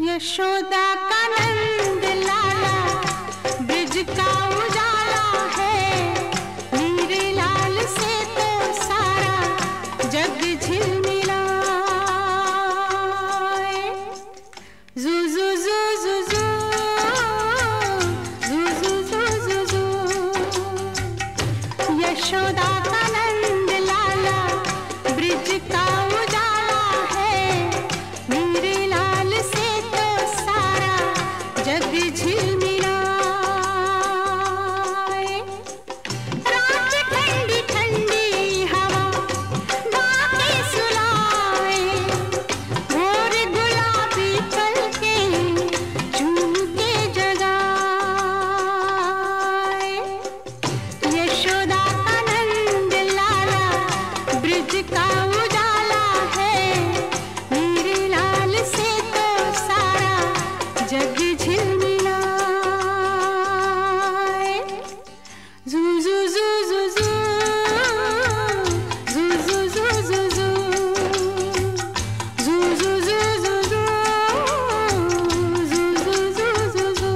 यशोदा का नंद लाला ब्रिज का उजाला है, मेरे लाल से तो सारा जग झिलमिलाए। जू जू जू जू जू जू जू जू जू जू यशोदा का नंद लाला ब्रिज का उजाला है, मेरे लाल से तो सारा जग झिलमिलाए। रात ठंडी ठंडी हवा बातें सुनाए, भोर गुलाबी पलके चूम के जगाए। यशोदा का नंद लाला ब्रिज का उजाला है, मेरे लाल से तो सारा जग झिलमिलाए। जू जू जू जू जू जू जू जू जू जू जू जू जू जू जू जू जू जू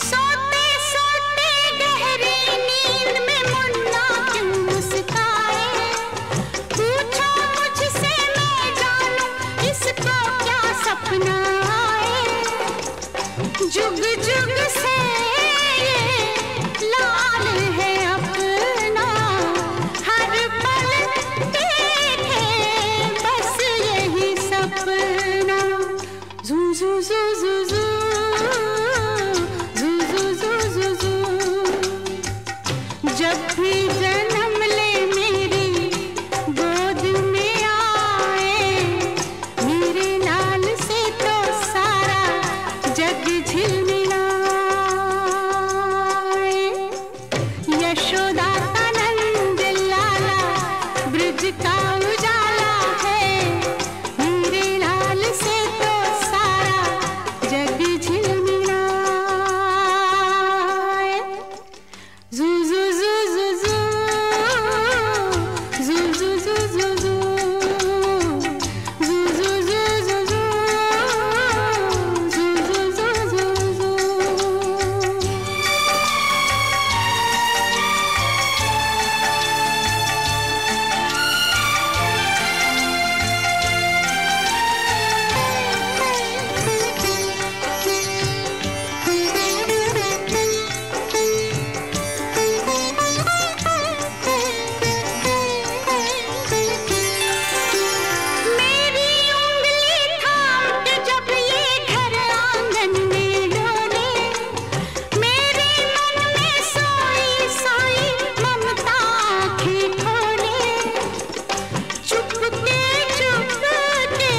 सोते सोते गहरी नींद में मुन्ना क्यों मुस्काए, पूछो मुझसे मैं जानूं इसको क्या सपना आए। जुग जुग से ये लाल है अपना, हर पल देखे बस यही सपना। जू जू जू जू जू जू जू जू जू जू जब भी जन्म ले मेरी गोद में आए, मेरे लाल से तो सारा जग झिलमिलाए। यशोदा का नंद लाला ब्रिज का उजाला है, मेरे लाल से तो सारा जग झिलमिलाए। जू जू जू जू जू जू जू जू जू जू जू जू जू जू जू जू जू जू जू। मेरी उंगली थाम के जब ये घर आंगन में डोले, मेरे मन में सोई सोई ममता आँखें खोले। चुपके चुपके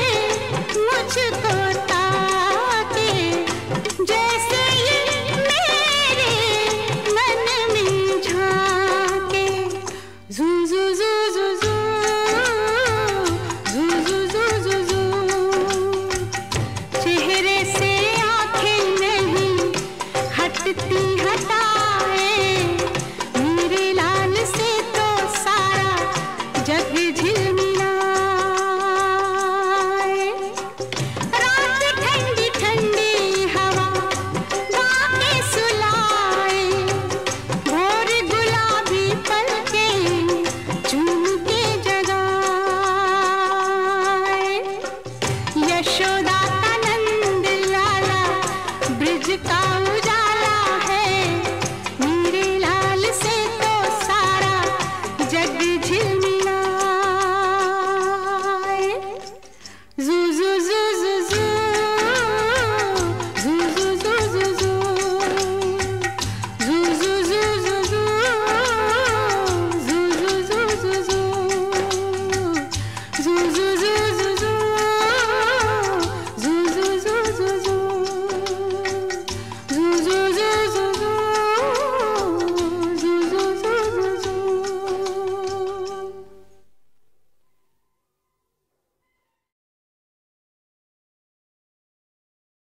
मुझको ताके, जैसे ये मेरे मन में झांके। जू जू जू जू जू जू जू जू जू जू चेहरे से आँखें नहीं हटती